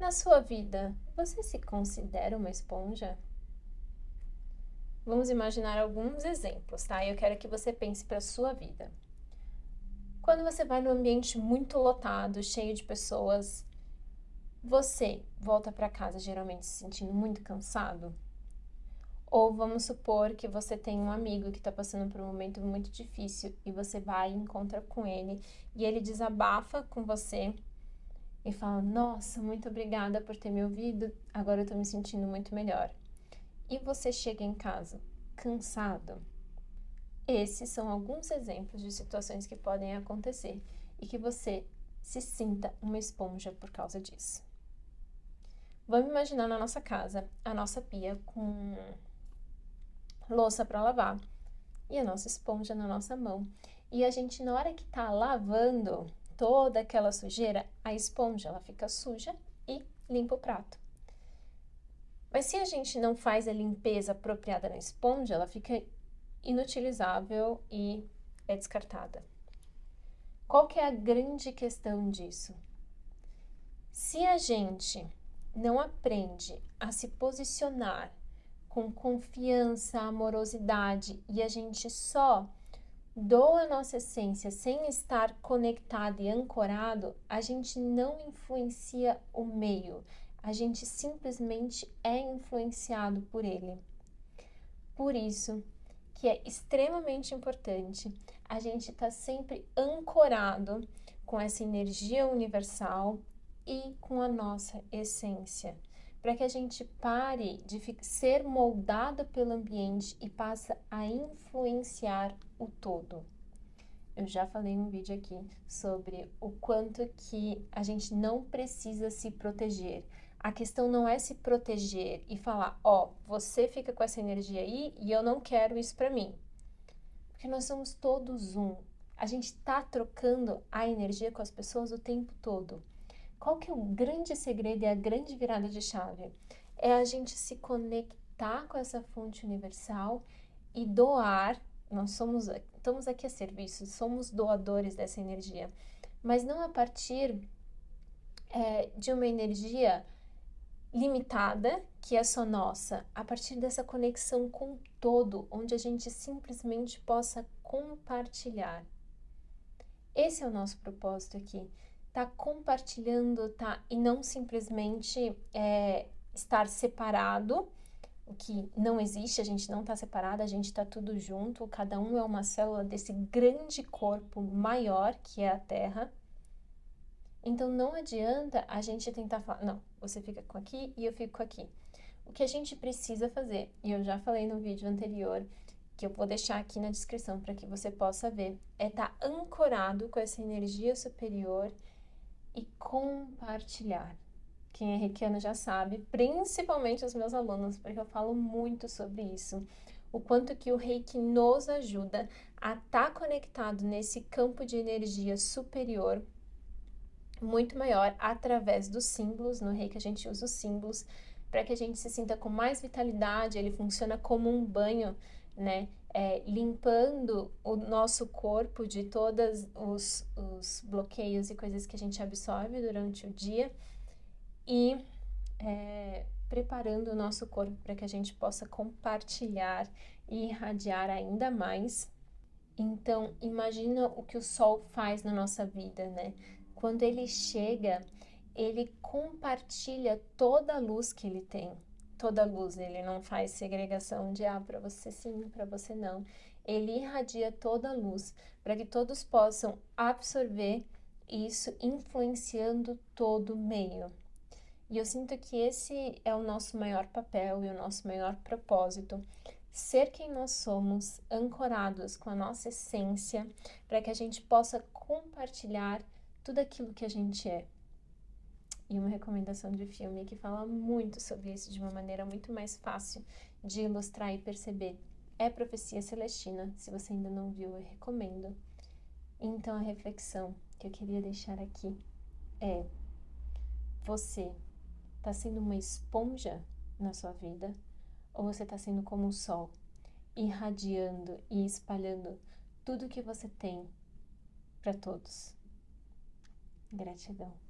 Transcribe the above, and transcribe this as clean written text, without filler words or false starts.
Na sua vida, você se considera uma esponja? Vamos imaginar alguns exemplos, tá? Eu quero que você pense para a sua vida. Quando você vai num ambiente muito lotado, cheio de pessoas, você volta para casa geralmente se sentindo muito cansado? Ou vamos supor que você tem um amigo que está passando por um momento muito difícil e você vai e encontra com ele e ele desabafa com você e fala: Nossa, muito obrigada por ter me ouvido, agora eu tô me sentindo muito melhor. E você chega em casa cansado. Esses são alguns exemplos de situações que podem acontecer e que você se sinta uma esponja por causa disso. Vamos imaginar na nossa casa a nossa pia com louça para lavar e a nossa esponja na nossa mão. E a gente, na hora que tá lavando toda aquela sujeira, a esponja ela fica suja e limpa o prato. Mas se a gente não faz a limpeza apropriada na esponja, ela fica inutilizável e é descartada. Qual que é a grande questão disso? Se a gente não aprende a se posicionar com confiança, amorosidade e a gente só doa a nossa essência sem estar conectado e ancorado, a gente não influencia o meio, a gente simplesmente é influenciado por ele. Por isso que é extremamente importante a gente estar sempre ancorado com essa energia universal e com a nossa essência, para que a gente pare de ser moldado pelo ambiente e passe a influenciar o todo. Eu já falei em um vídeo aqui sobre o quanto que a gente não precisa se proteger. A questão não é se proteger e falar, você fica com essa energia aí e eu não quero isso para mim. Porque nós somos todos um. A gente tá trocando a energia com as pessoas o tempo todo. Qual que é o grande segredo e a grande virada de chave? É a gente se conectar com essa fonte universal e doar. Nós estamos aqui a serviço, somos doadores dessa energia, mas não a partir de uma energia limitada, que é só nossa, a partir dessa conexão com o todo, onde a gente simplesmente possa compartilhar. Esse é o nosso propósito aqui, tá compartilhando, tá? E não simplesmente estar separado, o que não existe, a gente não tá separado, a gente tá tudo junto, cada um é uma célula desse grande corpo maior que é a Terra. Então não adianta a gente tentar falar, não, você fica com aqui e eu fico aqui. O que a gente precisa fazer, e eu já falei no vídeo anterior, que eu vou deixar aqui na descrição para que você possa ver, é estar ancorado com essa energia superior e compartilhar. Quem é reikiano já sabe, principalmente os meus alunos, porque eu falo muito sobre isso. O quanto que o reiki nos ajuda a estar conectado nesse campo de energia superior, muito maior, através dos símbolos. No reiki a gente usa os símbolos para que a gente se sinta com mais vitalidade. Ele funciona como um banho, né? Limpando o nosso corpo de todos os bloqueios e coisas que a gente absorve durante o dia e preparando o nosso corpo para que a gente possa compartilhar e irradiar ainda mais. Então, imagina o que o sol faz na nossa vida, né? Quando ele chega, ele compartilha toda a luz que ele tem. Toda a luz, ele não faz segregação de para você sim, para você não. Ele irradia toda a luz para que todos possam absorver isso, influenciando todo o meio. E eu sinto que esse é o nosso maior papel e o nosso maior propósito, ser quem nós somos, ancorados com a nossa essência, para que a gente possa compartilhar tudo aquilo que a gente é. E uma recomendação de filme que fala muito sobre isso de uma maneira muito mais fácil de ilustrar e perceber é Profecia Celestina. Se você ainda não viu, eu recomendo. Então a reflexão que eu queria deixar aqui é: você está sendo uma esponja na sua vida ou você está sendo como o sol, irradiando e espalhando tudo que você tem para todos? Gratidão.